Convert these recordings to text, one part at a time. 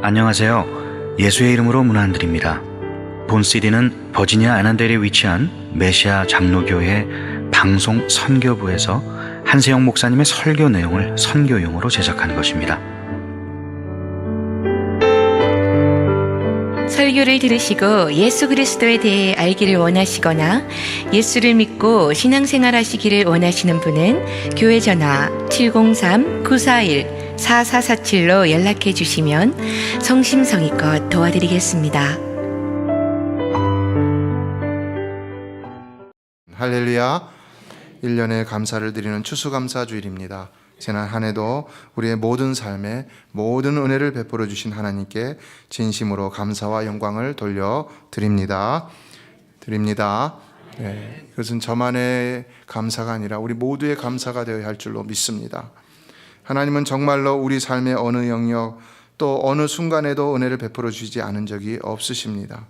안녕하세요. 예수의 이름으로 문안 안 드립니다. 본 CD는 버지니아 애난델에 위치한 메시아 장로교회 방송 선교부에서 한세영 목사님의 설교 내용을 선교용으로 제작한 것입니다. 설교를 들으시고 예수 그리스도에 대해 알기를 원하시거나 예수를 믿고 신앙생활 하시기를 원하시는 분은 교회 전화 703-941-4447로 연락해 주시면 성심성의껏 도와드리겠습니다. 할렐루야. 1년에 감사를 드리는 추수감사주일입니다. 지난 한 해도 우리의 모든 삶에 모든 은혜를 베풀어 주신 하나님께 진심으로 감사와 영광을 돌려드립니다. 네, 이것은 저만의 감사가 아니라 우리 모두의 감사가 되어야 할 줄로 믿습니다. 하나님은 정말로 우리 삶의 어느 영역 또 어느 순간에도 은혜를 베풀어 주시지 않은 적이 없으십니다.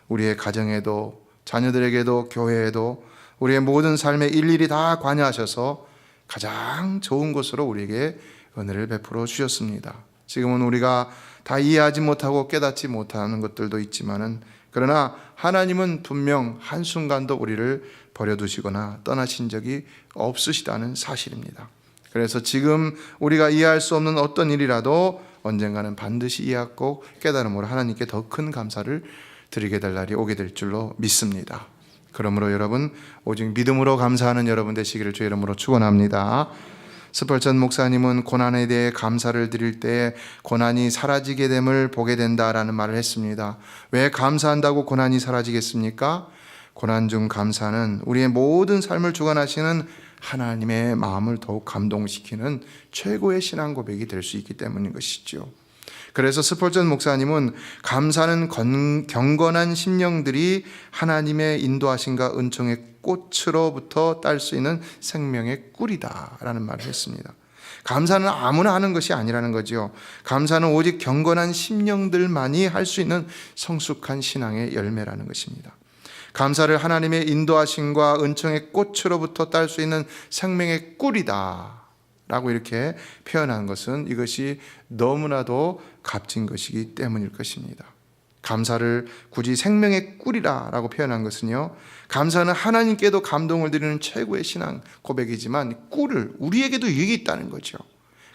우리의 가정에도 자녀들에게도 교회에도 우리의 모든 삶에 일일이 다 관여하셔서 가장 좋은 것으로 우리에게 은혜를 베풀어 주셨습니다. 지금은 우리가 다 이해하지 못하고 깨닫지 못하는 것들도 있지만은 그러나 하나님은 분명 한순간도 우리를 버려두시거나 떠나신 적이 없으시다는 사실입니다. 그래서 지금 우리가 이해할 수 없는 어떤 일이라도 언젠가는 반드시 이해하고 깨달음으로 하나님께 더 큰 감사를 드리게 될 날이 오게 될 줄로 믿습니다. 그러므로 여러분 오직 믿음으로 감사하는 여러분 되시기를 주의 이름으로 축원합니다. 스펄전 목사님은 고난에 대해 감사를 드릴 때 고난이 사라지게 됨을 보게 된다라는 말을 했습니다. 왜 감사한다고 고난이 사라지겠습니까? 고난 중 감사는 우리의 모든 삶을 주관하시는 하나님의 마음을 더욱 감동시키는 최고의 신앙 고백이 될 수 있기 때문인 것이죠. 그래서 스펄전 목사님은 감사는 경건한 심령들이 하나님의 인도하심과 은총의 꽃으로부터 딸 수 있는 생명의 꿀이다 라는 말을 했습니다. 감사는 아무나 하는 것이 아니라는 거죠. 감사는 오직 경건한 심령들만이 할 수 있는 성숙한 신앙의 열매라는 것입니다. 감사를 하나님의 인도하심과 은총의 꽃으로부터 딸 수 있는 생명의 꿀이다 라고 이렇게 표현한 것은 이것이 너무나도 값진 것이기 때문일 것입니다. 감사를 굳이 생명의 꿀이라 라고 표현한 것은요, 감사는 하나님께도 감동을 드리는 최고의 신앙 고백이지만 꿀을 우리에게도 유익이 있다는 거죠.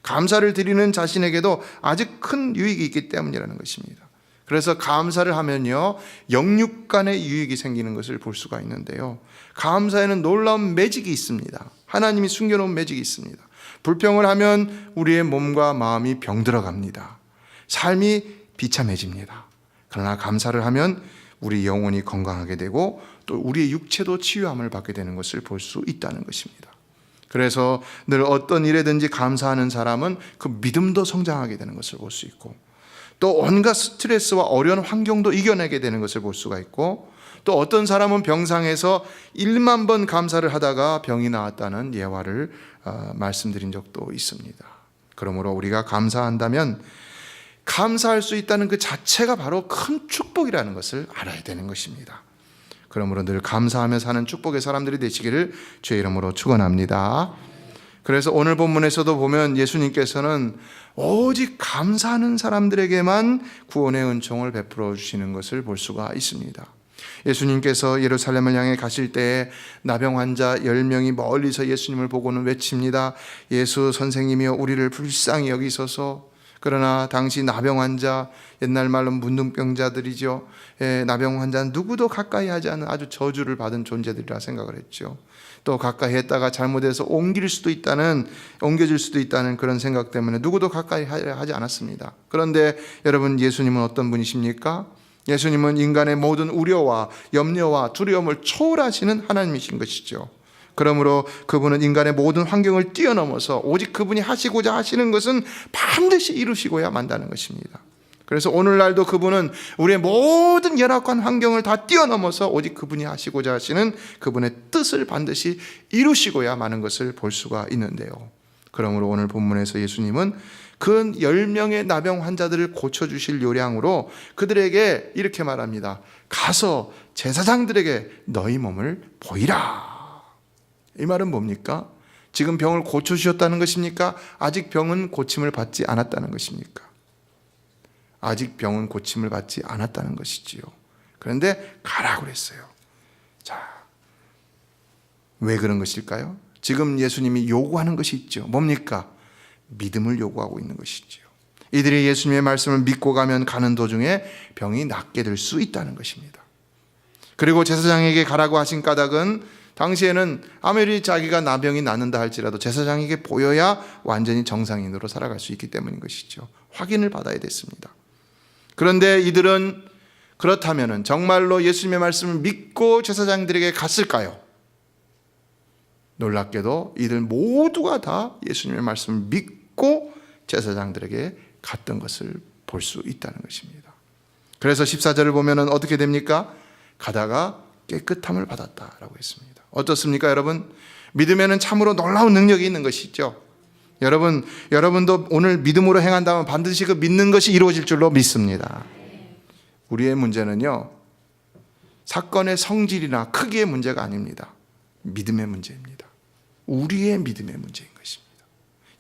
감사를 드리는 자신에게도 아주 큰 유익이 있기 때문이라는 것입니다. 그래서 감사를 하면요, 영육 간의 유익이 생기는 것을 볼 수가 있는데요, 감사에는 놀라운 매직이 있습니다. 하나님이 숨겨놓은 매직이 있습니다. 불평을 하면 우리의 몸과 마음이 병들어갑니다. 삶이 비참해집니다. 그러나 감사를 하면 우리 영혼이 건강하게 되고 또 우리의 육체도 치유함을 받게 되는 것을 볼 수 있다는 것입니다. 그래서 늘 어떤 일에든지 감사하는 사람은 그 믿음도 성장하게 되는 것을 볼 수 있고 또 온갖 스트레스와 어려운 환경도 이겨내게 되는 것을 볼 수가 있고 또 어떤 사람은 병상에서 1만 번 감사를 하다가 병이 나았다는 예화를 말씀드린 적도 있습니다. 그러므로 우리가 감사한다면 감사할 수 있다는 그 자체가 바로 큰 축복이라는 것을 알아야 되는 것입니다. 그러므로 늘 감사하며 사는 축복의 사람들이 되시기를 주의 이름으로 축원합니다. 그래서 오늘 본문에서도 보면 예수님께서는 오직 감사하는 사람들에게만 구원의 은총을 베풀어 주시는 것을 볼 수가 있습니다. 예수님께서 예루살렘을 향해 가실 때에 나병 환자 10명이 멀리서 예수님을 보고는 외칩니다. 예수 선생님이여 우리를 불쌍히 여기소서. 그러나 당시 나병 환자, 옛날 말로 문둥병자들이죠. 나병 환자는 누구도 가까이 하지 않은 아주 저주를 받은 존재들이라 생각을 했죠. 또 가까이 했다가 잘못해서 옮겨질 수도 있다는 그런 생각 때문에 누구도 가까이 하지 않았습니다. 그런데 여러분, 예수님은 어떤 분이십니까? 예수님은 인간의 모든 우려와 염려와 두려움을 초월하시는 하나님이신 것이죠. 그러므로 그분은 인간의 모든 환경을 뛰어넘어서 오직 그분이 하시고자 하시는 것은 반드시 이루시고야 만다는 것입니다. 그래서 오늘날도 그분은 우리의 모든 열악한 환경을 다 뛰어넘어서 오직 그분이 하시고자 하시는 그분의 뜻을 반드시 이루시고야 마는 것을 볼 수가 있는데요. 그러므로 오늘 본문에서 예수님은 그 10명의 나병 환자들을 고쳐주실 요량으로 그들에게 이렇게 말합니다. 가서 제사장들에게 너희 몸을 보이라. 이 말은 뭡니까? 지금 병을 고쳐주셨다는 것입니까? 아직 병은 고침을 받지 않았다는 것입니까? 아직 병은 고침을 받지 않았다는 것이지요. 그런데 가라고 그랬어요. 자, 왜 그런 것일까요? 지금 예수님이 요구하는 것이 있죠. 뭡니까? 믿음을 요구하고 있는 것이지요. 이들이 예수님의 말씀을 믿고 가는 도중에 병이 낫게 될 수 있다는 것입니다. 그리고 제사장에게 가라고 하신 까닭은 당시에는 아무리 자기가 나병이 낫는다 할지라도 제사장에게 보여야 완전히 정상인으로 살아갈 수 있기 때문인 것이죠. 확인을 받아야 됐습니다. 그런데 이들은 그렇다면 정말로 예수님의 말씀을 믿고 제사장들에게 갔을까요? 놀랍게도 이들 모두가 다 예수님의 말씀을 믿고 제사장들에게 갔던 것을 볼 수 있다는 것입니다. 그래서 14절을 보면 어떻게 됩니까? 가다가 깨끗함을 받았다라고 했습니다. 어떻습니까, 여러분? 믿음에는 참으로 놀라운 능력이 있는 것이죠. 여러분도 오늘 믿음으로 행한다면 반드시 그 믿는 것이 이루어질 줄로 믿습니다. 우리의 문제는요, 사건의 성질이나 크기의 문제가 아닙니다. 믿음의 문제입니다. 우리의 믿음의 문제인 것입니다.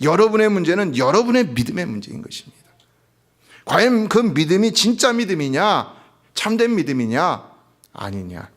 여러분의 문제는 여러분의 믿음의 문제인 것입니다. 과연 그 믿음이 진짜 믿음이냐, 참된 믿음이냐, 아니냐.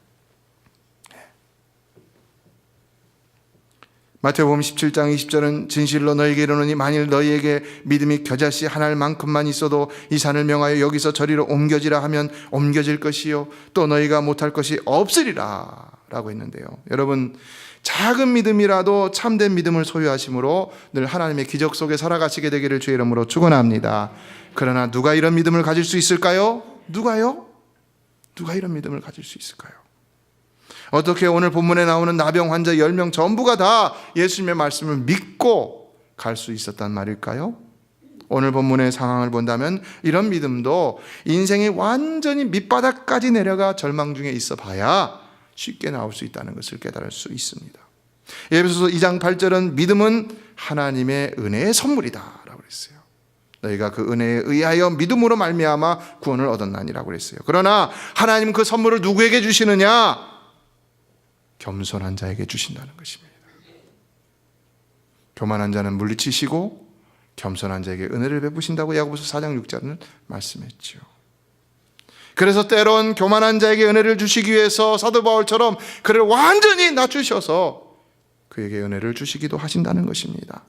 마태복음 17장 20절은 진실로 너희에게 이르노니 만일 너희에게 믿음이 겨자씨 하나만큼만 있어도 이 산을 명하여 여기서 저리로 옮겨지라 하면 옮겨질 것이요 또 너희가 못할 것이 없으리라 라고 했는데요. 여러분, 작은 믿음이라도 참된 믿음을 소유하심으로 늘 하나님의 기적 속에 살아가시게 되기를 주의 이름으로 축원합니다. 그러나 누가 이런 믿음을 가질 수 있을까요? 누가요? 누가 이런 믿음을 가질 수 있을까요? 어떻게 오늘 본문에 나오는 나병 환자 10명 전부가 다 예수님의 말씀을 믿고 갈 수 있었단 말일까요? 오늘 본문의 상황을 본다면 이런 믿음도 인생이 완전히 밑바닥까지 내려가 절망 중에 있어 봐야 쉽게 나올 수 있다는 것을 깨달을 수 있습니다. 에베소서 2장 8절은 믿음은 하나님의 은혜의 선물이다 라고 그랬어요. 너희가 그 은혜에 의하여 믿음으로 말미암아 구원을 얻었나니라고 그랬어요. 그러나 하나님 그 선물을 누구에게 주시느냐? 겸손한 자에게 주신다는 것입니다. 교만한 자는 물리치시고 겸손한 자에게 은혜를 베푸신다고 야고보서 4장 6절은 말씀했죠. 그래서 때론 교만한 자에게 은혜를 주시기 위해서 사도 바울처럼 그를 완전히 낮추셔서 그에게 은혜를 주시기도 하신다는 것입니다.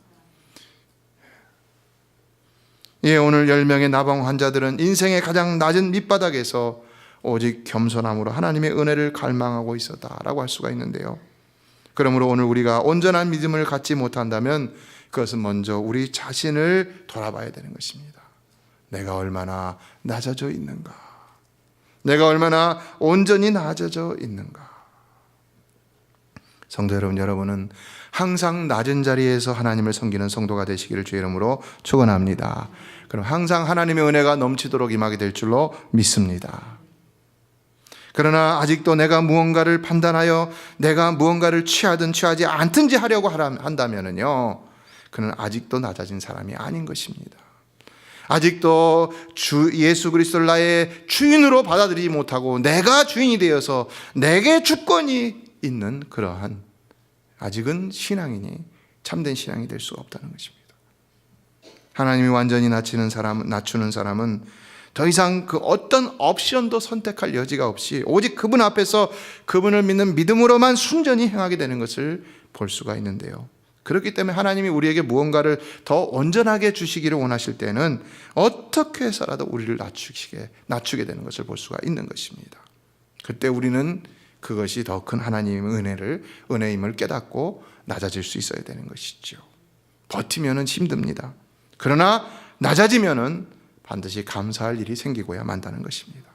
예, 오늘 10명의 나병 환자들은 인생의 가장 낮은 밑바닥에서 오직 겸손함으로 하나님의 은혜를 갈망하고 있었다라고 할 수가 있는데요. 그러므로 오늘 우리가 온전한 믿음을 갖지 못한다면 그것은 먼저 우리 자신을 돌아봐야 되는 것입니다. 내가 얼마나 낮아져 있는가? 내가 얼마나 온전히 낮아져 있는가? 성도 여러분, 여러분은 항상 낮은 자리에서 하나님을 섬기는 성도가 되시기를 주의 이름으로 축원합니다. 그럼 항상 하나님의 은혜가 넘치도록 임하게 될 줄로 믿습니다. 그러나 아직도 내가 무언가를 판단하여 내가 무언가를 취하든 취하지 않든지 하려고 한다면요, 그는 아직도 낮아진 사람이 아닌 것입니다. 아직도 주 예수 그리스도를 나의 주인으로 받아들이지 못하고 내가 주인이 되어서 내게 주권이 있는 그러한 아직은 신앙이니 참된 신앙이 될 수가 없다는 것입니다. 하나님이 완전히 낮추는 사람은 더 이상 그 어떤 옵션도 선택할 여지가 없이 오직 그분 앞에서 그분을 믿는 믿음으로만 순전히 행하게 되는 것을 볼 수가 있는데요. 그렇기 때문에 하나님이 우리에게 무언가를 더 온전하게 주시기를 원하실 때는 어떻게 해서라도 우리를 낮추게 되는 것을 볼 수가 있는 것입니다. 그때 우리는 그것이 더 큰 하나님의 은혜임을 깨닫고 낮아질 수 있어야 되는 것이죠. 버티면은 힘듭니다. 그러나 낮아지면은 반드시 감사할 일이 생기고야 만다는 것입니다.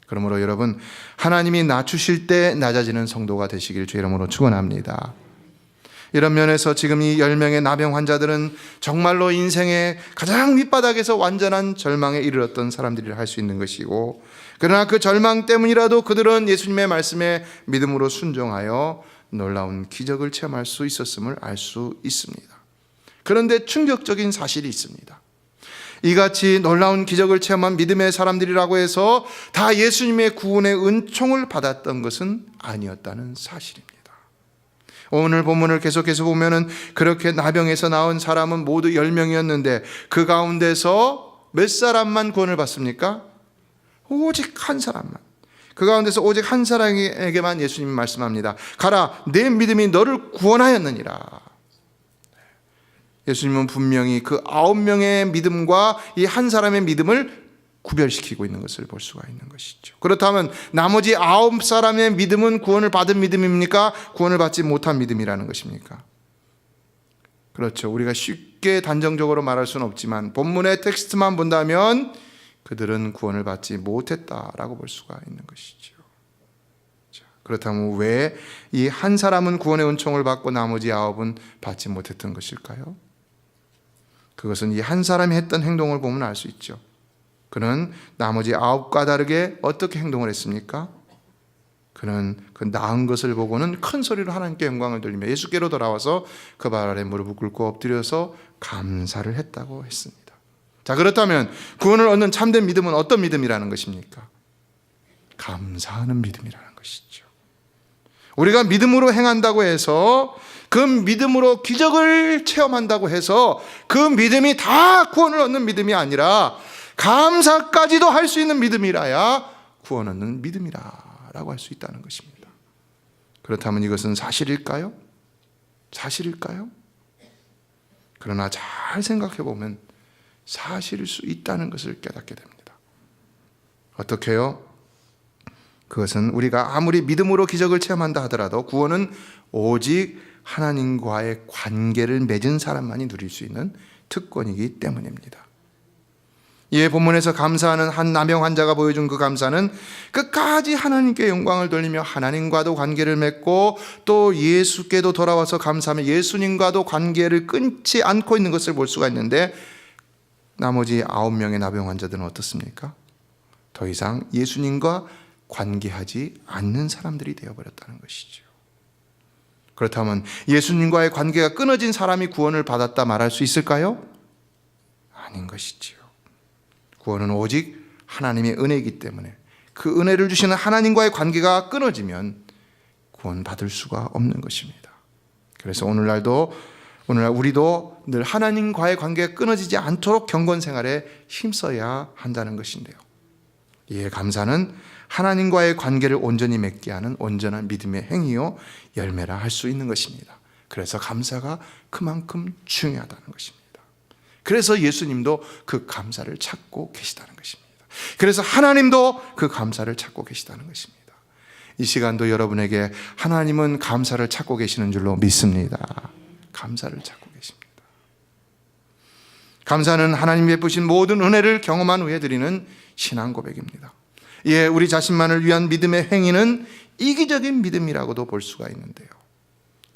그러므로 여러분, 하나님이 낮추실 때 낮아지는 성도가 되시길 주의 이름으로 축원합니다. 이런 면에서 지금 이 10명의 나병 환자들은 정말로 인생의 가장 밑바닥에서 완전한 절망에 이르렀던 사람들이라 할 수 있는 것이고, 그러나 그 절망 때문이라도 그들은 예수님의 말씀에 믿음으로 순종하여 놀라운 기적을 체험할 수 있었음을 알 수 있습니다. 그런데 충격적인 사실이 있습니다. 이같이 놀라운 기적을 체험한 믿음의 사람들이라고 해서 다 예수님의 구원의 은총을 받았던 것은 아니었다는 사실입니다. 오늘 본문을 계속해서 보면은 그렇게 나병에서 나온 사람은 모두 10명이었는데 그 가운데서 몇 사람만 구원을 받습니까? 오직 한 사람만. 그 가운데서 오직 한 사람에게만 예수님이 말씀합니다. 가라, 내 믿음이 너를 구원하였느니라. 예수님은 분명히 그 9명의 믿음과 이 한 사람의 믿음을 구별시키고 있는 것을 볼 수가 있는 것이죠. 그렇다면 나머지 9사람의 믿음은 구원을 받은 믿음입니까? 구원을 받지 못한 믿음이라는 것입니까? 그렇죠. 우리가 쉽게 단정적으로 말할 수는 없지만 본문의 텍스트만 본다면 그들은 구원을 받지 못했다라고 볼 수가 있는 것이죠. 자, 그렇다면 왜 이 한 사람은 구원의 은총을 받고 나머지 9은 받지 못했던 것일까요? 그것은 이 한 사람이 했던 행동을 보면 알 수 있죠. 그는 나머지 9과 다르게 어떻게 행동을 했습니까? 그는 그 나은 것을 보고는 큰 소리로 하나님께 영광을 돌리며 예수께로 돌아와서 그 발 아래 무릎을 꿇고 엎드려서 감사를 했다고 했습니다. 자, 그렇다면 구원을 얻는 참된 믿음은 어떤 믿음이라는 것입니까? 감사하는 믿음이라는 것이죠. 우리가 믿음으로 행한다고 해서, 그 믿음으로 기적을 체험한다고 해서 그 믿음이 다 구원을 얻는 믿음이 아니라 감사까지도 할 수 있는 믿음이라야 구원 얻는 믿음이라고 할 수 있다는 것입니다. 그렇다면 이것은 사실일까요? 사실일까요? 그러나 잘 생각해 보면 사실일 수 있다는 것을 깨닫게 됩니다. 어떻게요? 그것은 우리가 아무리 믿음으로 기적을 체험한다 하더라도 구원은 오직 하나님과의 관계를 맺은 사람만이 누릴 수 있는 특권이기 때문입니다. 이에 본문에서 감사하는 한 나병 환자가 보여준 그 감사는 끝까지 하나님께 영광을 돌리며 하나님과도 관계를 맺고 또 예수께도 돌아와서 감사하며 예수님과도 관계를 끊지 않고 있는 것을 볼 수가 있는데, 나머지 9명의 나병 환자들은 어떻습니까? 더 이상 예수님과 관계하지 않는 사람들이 되어버렸다는 것이죠. 그렇다면 예수님과의 관계가 끊어진 사람이 구원을 받았다 말할 수 있을까요? 아닌 것이지요. 구원은 오직 하나님의 은혜이기 때문에 그 은혜를 주시는 하나님과의 관계가 끊어지면 구원 받을 수가 없는 것입니다. 그래서 오늘날 우리도 늘 하나님과의 관계가 끊어지지 않도록 경건 생활에 힘써야 한다는 것인데요. 이에 감사는 하나님과의 관계를 온전히 맺게 하는 온전한 믿음의 행위요 열매라 할 수 있는 것입니다. 그래서 감사가 그만큼 중요하다는 것입니다. 그래서 예수님도 그 감사를 찾고 계시다는 것입니다. 그래서 하나님도 그 감사를 찾고 계시다는 것입니다. 이 시간도 여러분에게 하나님은 감사를 찾고 계시는 줄로 믿습니다. 감사를 찾고 계십니다. 감사는 하나님 베푸신 모든 은혜를 경험한 후에 드리는 신앙 고백입니다. 예, 우리 자신만을 위한 믿음의 행위는 이기적인 믿음이라고도 볼 수가 있는데요.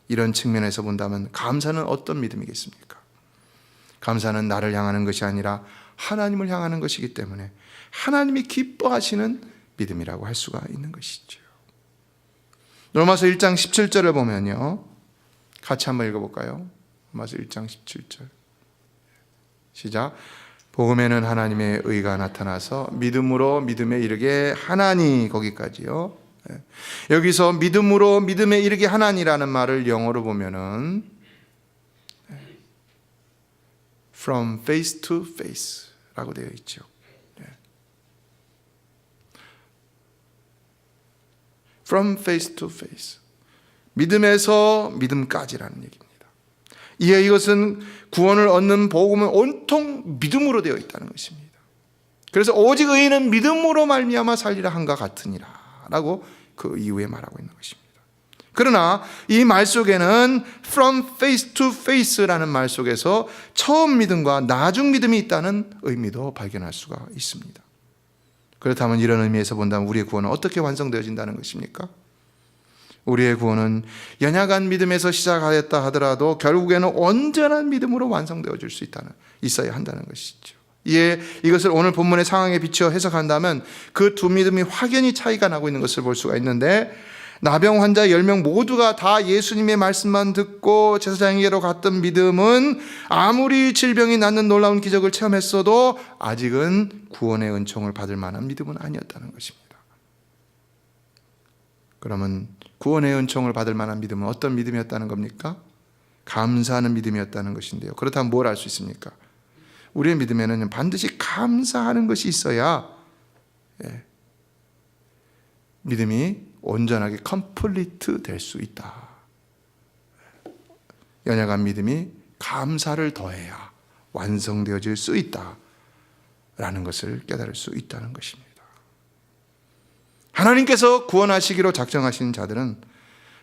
이런 측면에서 본다면 감사는 어떤 믿음이겠습니까? 감사는 나를 향하는 것이 아니라 하나님을 향하는 것이기 때문에 하나님이 기뻐하시는 믿음이라고 할 수가 있는 것이죠. 로마서 1장 17절을 보면요, 같이 한번 읽어볼까요? 로마서 1장 17절 시작. 복음에는 하나님의 의가 나타나서 믿음으로 믿음에 이르게 하나니, 거기까지요. 여기서 믿음으로 믿음에 이르게 하나니라는 말을 영어로 보면은 From face to face 라고 되어 있죠. From face to face, 믿음에서 믿음까지라는 얘기입니다. 이에 이것은 구원을 얻는 복음은 온통 믿음으로 되어 있다는 것입니다. 그래서 오직 의인은 믿음으로 말미암아 살리라 한가 같으니라 라고 그 이후에 말하고 있는 것입니다. 그러나 이 말 속에는 from face to face라는 말 속에서 처음 믿음과 나중 믿음이 있다는 의미도 발견할 수가 있습니다. 그렇다면 이런 의미에서 본다면 우리의 구원은 어떻게 완성되어진다는 것입니까? 우리의 구원은 연약한 믿음에서 시작하였다 하더라도 결국에는 온전한 믿음으로 완성되어질 수 있어야 한다는 것이죠. 이것을 오늘 본문의 상황에 비추어 해석한다면 그 두 믿음이 확연히 차이가 나고 있는 것을 볼 수가 있는데, 나병 환자 10명 모두가 다 예수님의 말씀만 듣고 제사장에게로 갔던 믿음은 아무리 질병이 낫는 놀라운 기적을 체험했어도 아직은 구원의 은총을 받을 만한 믿음은 아니었다는 것입니다. 그러면 구원의 은총을 받을 만한 믿음은 어떤 믿음이었다는 겁니까? 감사하는 믿음이었다는 것인데요. 그렇다면 뭘 알 수 있습니까? 우리의 믿음에는 반드시 감사하는 것이 있어야 믿음이 온전하게 컴플리트 될 수 있다. 연약한 믿음이 감사를 더해야 완성되어질 수 있다라는 것을 깨달을 수 있다는 것입니다. 하나님께서 구원하시기로 작정하신 자들은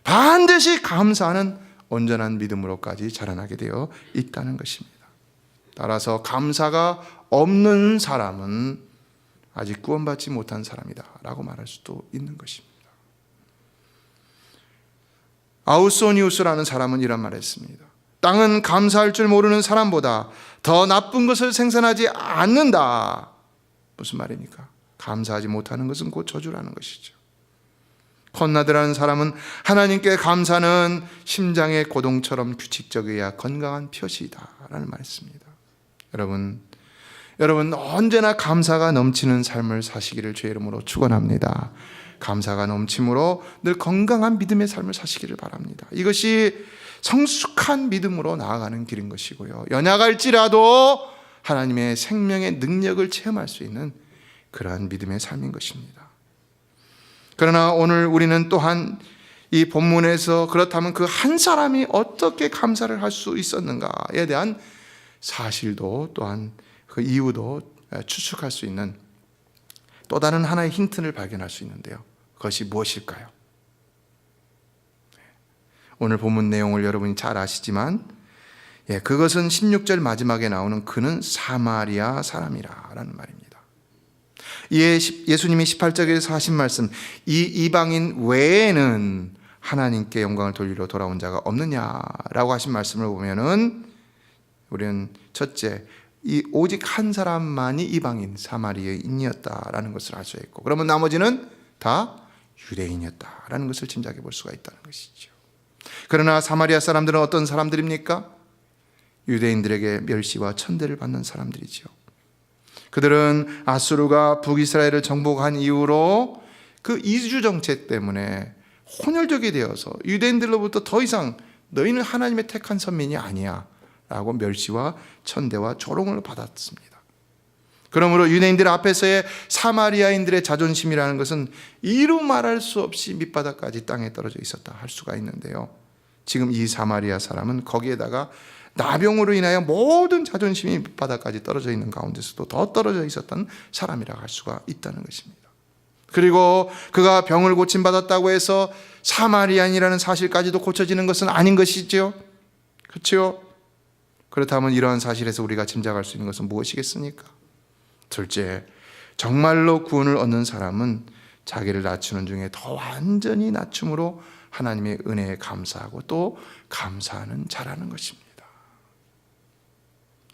반드시 감사하는 온전한 믿음으로까지 자라나게 되어 있다는 것입니다. 따라서 감사가 없는 사람은 아직 구원받지 못한 사람이다 라고 말할 수도 있는 것입니다. 아우소니우스라는 사람은 이런 말을 했습니다. 땅은 감사할 줄 모르는 사람보다 더 나쁜 것을 생산하지 않는다. 무슨 말입니까? 감사하지 못하는 것은 곧 저주라는 것이죠. 컨라드라는 사람은 하나님께 감사는 심장의 고동처럼 규칙적이어야 건강한 표시이다 라는 말을 했습니다. 여러분 언제나 감사가 넘치는 삶을 사시기를 주의 이름으로 축원합니다. 감사가 넘침으로 늘 건강한 믿음의 삶을 사시기를 바랍니다. 이것이 성숙한 믿음으로 나아가는 길인 것이고요, 연약할지라도 하나님의 생명의 능력을 체험할 수 있는 그러한 믿음의 삶인 것입니다. 그러나 오늘 우리는 또한 이 본문에서 그렇다면 그 한 사람이 어떻게 감사를 할 수 있었는가에 대한 사실도 또한 그 이유도 추측할 수 있는 또 다른 하나의 힌트를 발견할 수 있는데요, 그것이 무엇일까요? 오늘 본문 내용을 여러분이 잘 아시지만 그것은 16절 마지막에 나오는 그는 사마리아 사람이라는 말입니다. 예수님이 18절에서 하신 말씀, 이 이방인 외에는 하나님께 영광을 돌리러 돌아온 자가 없느냐라고 하신 말씀을 보면은 우리는 첫째, 이 오직 한 사람만이 이방인 사마리아인이었다라는 것을 알 수 있고, 그러면 나머지는 다 유대인이었다라는 것을 짐작해 볼 수가 있다는 것이죠. 그러나 사마리아 사람들은 어떤 사람들입니까? 유대인들에게 멸시와 천대를 받는 사람들이죠. 그들은 아수르가 북이스라엘을 정복한 이후로 그 이주 정책 때문에 혼혈족이 되어서 유대인들로부터 더 이상 너희는 하나님의 택한 선민이 아니야 라고 멸시와 천대와 조롱을 받았습니다. 그러므로 유대인들 앞에서의 사마리아인들의 자존심이라는 것은 이루 말할 수 없이 밑바닥까지 땅에 떨어져 있었다 할 수가 있는데요, 지금 이 사마리아 사람은 거기에다가 나병으로 인하여 모든 자존심이 밑바닥까지 떨어져 있는 가운데서도 더 떨어져 있었던 사람이라고 할 수가 있다는 것입니다. 그리고 그가 병을 고침받았다고 해서 사마리아인이라는 사실까지도 고쳐지는 것은 아닌 것이죠. 그렇죠? 그렇다면 이러한 사실에서 우리가 짐작할 수 있는 것은 무엇이겠습니까? 둘째, 정말로 구원을 얻는 사람은 자기를 낮추는 중에 더 완전히 낮춤으로 하나님의 은혜에 감사하고 또 감사하는 자라는 것입니다.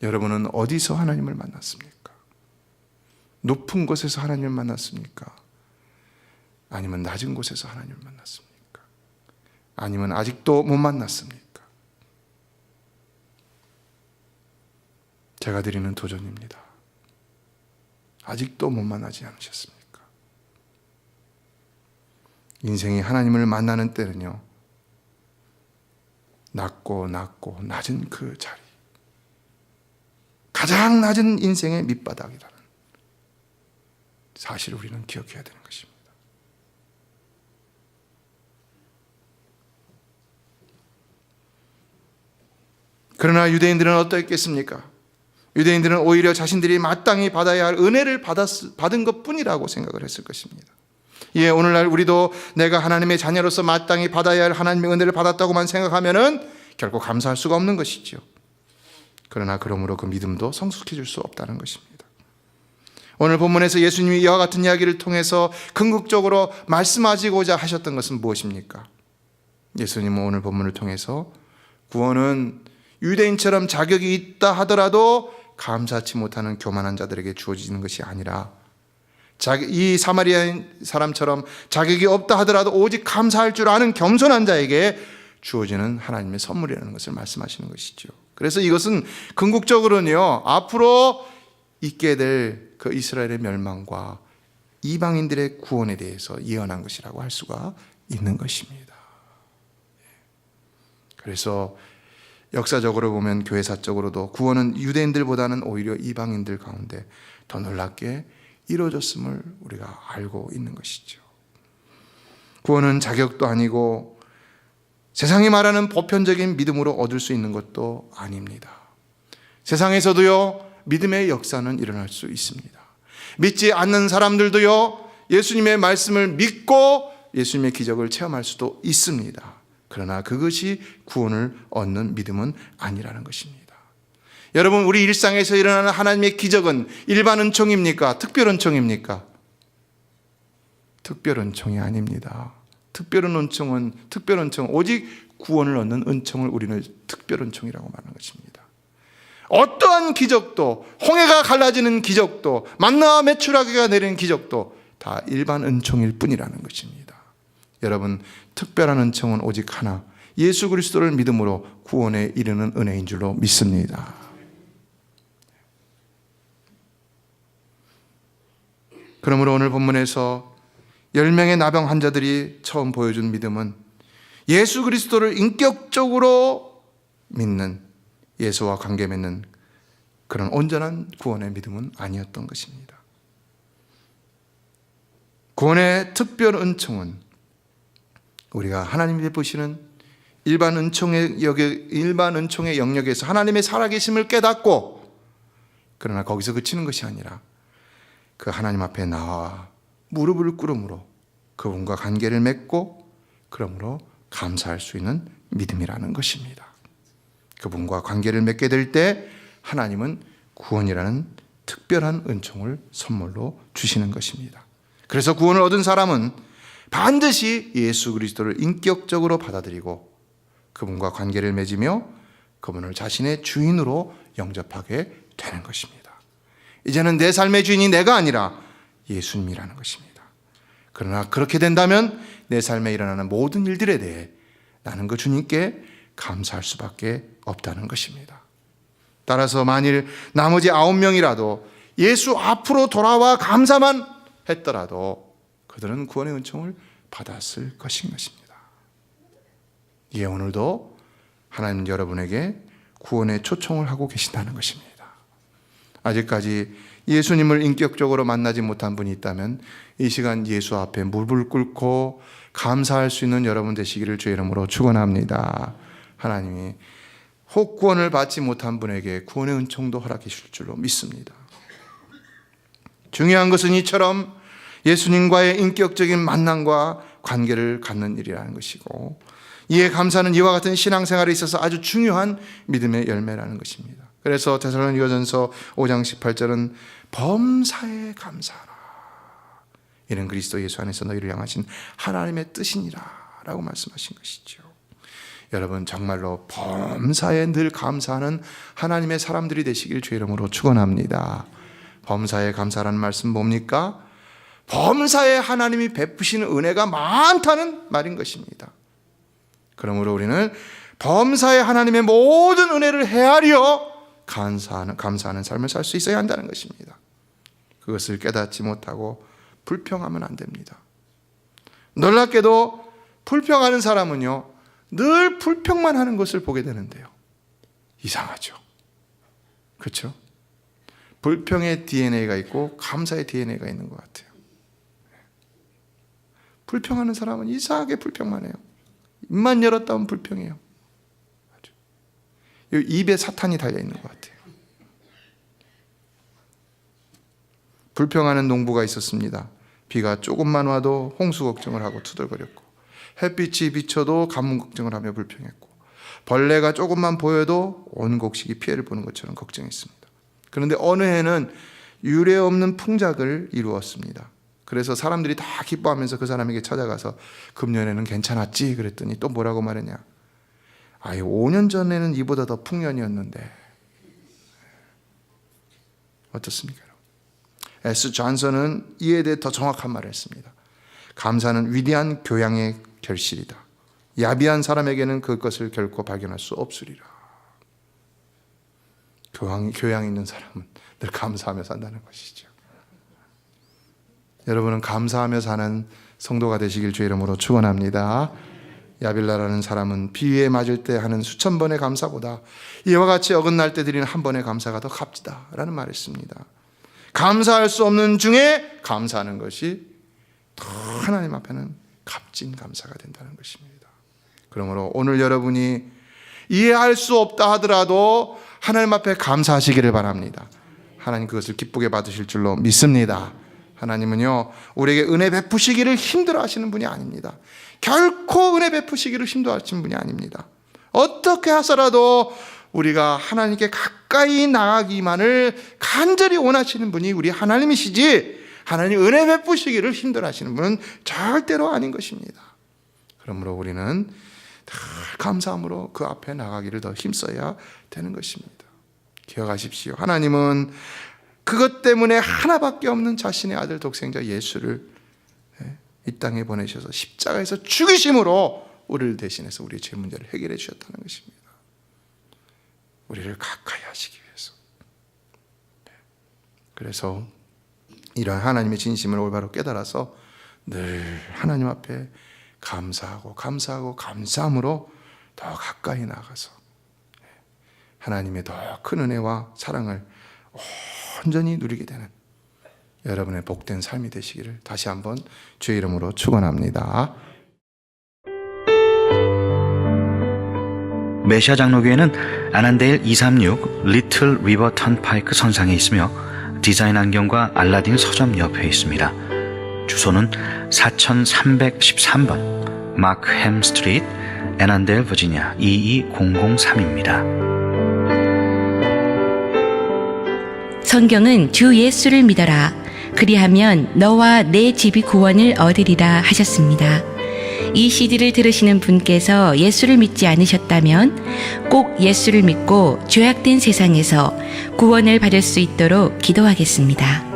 여러분은 어디서 하나님을 만났습니까? 높은 곳에서 하나님을 만났습니까? 아니면 낮은 곳에서 하나님을 만났습니까? 아니면 아직도 못 만났습니까? 제가 드리는 도전입니다. 아직도 못 만나지 않으셨습니까? 인생이 하나님을 만나는 때는요, 낮고 낮은 그 자리, 가장 낮은 인생의 밑바닥이라는 사실을 우리는 기억해야 되는 것입니다. 그러나 유대인들은 어떠했겠습니까? 유대인들은 오히려 자신들이 마땅히 받아야 할 은혜를 받은 것뿐이라고 생각을 했을 것입니다. 오늘날 우리도 내가 하나님의 자녀로서 마땅히 받아야 할 하나님의 은혜를 받았다고만 생각하면은 결코 감사할 수가 없는 것이죠. 그러나 그러므로 그 믿음도 성숙해질 수 없다는 것입니다. 오늘 본문에서 예수님이 이와 같은 이야기를 통해서 궁극적으로 말씀하시고자 하셨던 것은 무엇입니까? 예수님은 오늘 본문을 통해서 구원은 유대인처럼 자격이 있다 하더라도 감사치 못하는 교만한 자들에게 주어지는 것이 아니라 이 사마리아인 사람처럼 자격이 없다 하더라도 오직 감사할 줄 아는 겸손한 자에게 주어지는 하나님의 선물이라는 것을 말씀하시는 것이죠. 그래서 이것은 궁극적으로는요, 앞으로 있게 될 그 이스라엘의 멸망과 이방인들의 구원에 대해서 예언한 것이라고 할 수가 있는 것입니다. 그래서 역사적으로 보면 교회사적으로도 구원은 유대인들보다는 오히려 이방인들 가운데 더 놀랍게 이루어졌음을 우리가 알고 있는 것이죠. 구원은 자격도 아니고 세상이 말하는 보편적인 믿음으로 얻을 수 있는 것도 아닙니다. 세상에서도요, 믿음의 역사는 일어날 수 있습니다. 믿지 않는 사람들도요, 예수님의 말씀을 믿고 예수님의 기적을 체험할 수도 있습니다. 그러나 그것이 구원을 얻는 믿음은 아니라는 것입니다. 여러분, 우리 일상에서 일어나는 하나님의 기적은 일반 은총입니까? 특별 은총입니까? 특별 은총이 아닙니다. 특별 은총은 오직 구원을 얻는 은총을 우리는 특별 은총이라고 말하는 것입니다. 어떠한 기적도, 홍해가 갈라지는 기적도, 만나와 메추라기가 내리는 기적도 다 일반 은총일 뿐이라는 것입니다. 여러분, 특별한 은총은 오직 하나, 예수 그리스도를 믿음으로 구원에 이르는 은혜인 줄로 믿습니다. 그러므로 오늘 본문에서 10명의 나병 환자들이 처음 보여준 믿음은 예수 그리스도를 인격적으로 믿는, 예수와 관계 맺는 그런 온전한 구원의 믿음은 아니었던 것입니다. 구원의 특별 은총은 우리가 하나님이 베푸시는 일반 은총의 영역에서 하나님의 살아계심을 깨닫고, 그러나 거기서 그치는 것이 아니라 그 하나님 앞에 나와 무릎을 꿇음으로 그분과 관계를 맺고 그러므로 감사할 수 있는 믿음이라는 것입니다. 그분과 관계를 맺게 될 때 하나님은 구원이라는 특별한 은총을 선물로 주시는 것입니다. 그래서 구원을 얻은 사람은 반드시 예수 그리스도를 인격적으로 받아들이고 그분과 관계를 맺으며 그분을 자신의 주인으로 영접하게 되는 것입니다. 이제는 내 삶의 주인이 내가 아니라 예수님이라는 것입니다. 그러나 그렇게 된다면 내 삶에 일어나는 모든 일들에 대해 나는 그 주님께 감사할 수밖에 없다는 것입니다. 따라서 만일 나머지 9명이라도 예수 앞으로 돌아와 감사만 했더라도 그들은 구원의 은총을 받았을 것인 것입니다. 예, 오늘도 하나님은 여러분에게 구원의 초청을 하고 계신다는 것입니다. 아직까지 예수님을 인격적으로 만나지 못한 분이 있다면 이 시간 예수 앞에 무릎을 꿇고 감사할 수 있는 여러분 되시기를 주의 이름으로 축원합니다. 하나님이 혹 구원을 받지 못한 분에게 구원의 은총도 허락해 주실 줄로 믿습니다. 중요한 것은 이처럼 예수님과의 인격적인 만남과 관계를 갖는 일이라는 것이고, 이에 감사는 이와 같은 신앙생활에 있어서 아주 중요한 믿음의 열매라는 것입니다. 그래서 데살로니가전서 5장 18절은 범사에 감사하라, 이는 그리스도 예수 안에서 너희를 향하신 하나님의 뜻이니라 라고 말씀하신 것이죠. 여러분, 정말로 범사에 늘 감사하는 하나님의 사람들이 되시길 주의 이름으로 축원합니다. 범사에 감사라는 말씀 뭡니까? 범사에 하나님이 베푸시는 은혜가 많다는 말인 것입니다. 그러므로 우리는 범사에 하나님의 모든 은혜를 헤아려 감사하는 삶을 살 수 있어야 한다는 것입니다. 그것을 깨닫지 못하고 불평하면 안 됩니다. 놀랍게도 불평하는 사람은요, 늘 불평만 하는 것을 보게 되는데요, 이상하죠. 그렇죠? 불평의 DNA가 있고 감사의 DNA가 있는 것 같아요. 불평하는 사람은 이상하게 불평만 해요. 입만 열었다 하면 불평해요. 입에 사탄이 달려있는 것 같아요. 불평하는 농부가 있었습니다. 비가 조금만 와도 홍수 걱정을 하고 투덜거렸고, 햇빛이 비쳐도 가뭄 걱정을 하며 불평했고, 벌레가 조금만 보여도 온 곡식이 피해를 보는 것처럼 걱정했습니다. 그런데 어느 해는 유례없는 풍작을 이루었습니다. 그래서 사람들이 다 기뻐하면서 그 사람에게 찾아가서 금년에는 괜찮았지? 그랬더니 또 뭐라고 말했냐? 5년 전에는 이보다 더 풍년이었는데. 어떻습니까? S. 존슨은 이에 대해 더 정확한 말을 했습니다. 감사는 위대한 교양의 결실이다. 야비한 사람에게는 그것을 결코 발견할 수 없으리라. 교양 있는 사람은 늘 감사하며 산다는 것이죠. 여러분은 감사하며 사는 성도가 되시길 주의 이름으로 축원합니다. 야빌라라는 사람은 비위에 맞을 때 하는 수천 번의 감사보다 이와 같이 어긋날 때 드리는 한 번의 감사가 더 값지다라는 말을 씁니다. 감사할 수 없는 중에 감사하는 것이 더 하나님 앞에는 값진 감사가 된다는 것입니다. 그러므로 오늘 여러분이 이해할 수 없다 하더라도 하나님 앞에 감사하시기를 바랍니다. 하나님 그것을 기쁘게 받으실 줄로 믿습니다. 하나님은요, 우리에게 은혜 베푸시기를 힘들어 하시는 분이 아닙니다. 결코 은혜 베푸시기를 힘들어 하시는 분이 아닙니다. 어떻게 하서라도 우리가 하나님께 가까이 나가기만을 간절히 원하시는 분이 우리 하나님이시지, 하나님 은혜 베푸시기를 힘들어 하시는 분은 절대로 아닌 것입니다. 그러므로 우리는 다 감사함으로 그 앞에 나가기를 더 힘써야 되는 것입니다. 기억하십시오. 하나님은 그것 때문에 하나밖에 없는 자신의 아들 독생자 예수를 이 땅에 보내셔서 십자가에서 죽이심으로 우리를 대신해서 우리의 죄 문제를 해결해 주셨다는 것입니다. 우리를 가까이 하시기 위해서. 그래서 이러한 하나님의 진심을 올바로 깨달아서 늘 하나님 앞에 감사하고 감사함으로 더 가까이 나가서 하나님의 더 큰 은혜와 사랑을 온전히 누리게 되는 여러분의 복된 삶이 되시기를 다시 한번 주의 이름으로 축원합니다. 메시아 장로교회는 아난데일 236 리틀 리버 턴파이크 선상에 있으며 디자인 안경과 알라딘 서점 옆에 있습니다. 주소는 4313번 마크햄 스트리트, 애난데일, 버지니아 22003입니다. 성경은 주 예수를 믿어라. 그리하면 너와 내 집이 구원을 얻으리라 하셨습니다. 이 CD를 들으시는 분께서 예수를 믿지 않으셨다면 꼭 예수를 믿고 죄악된 세상에서 구원을 받을 수 있도록 기도하겠습니다.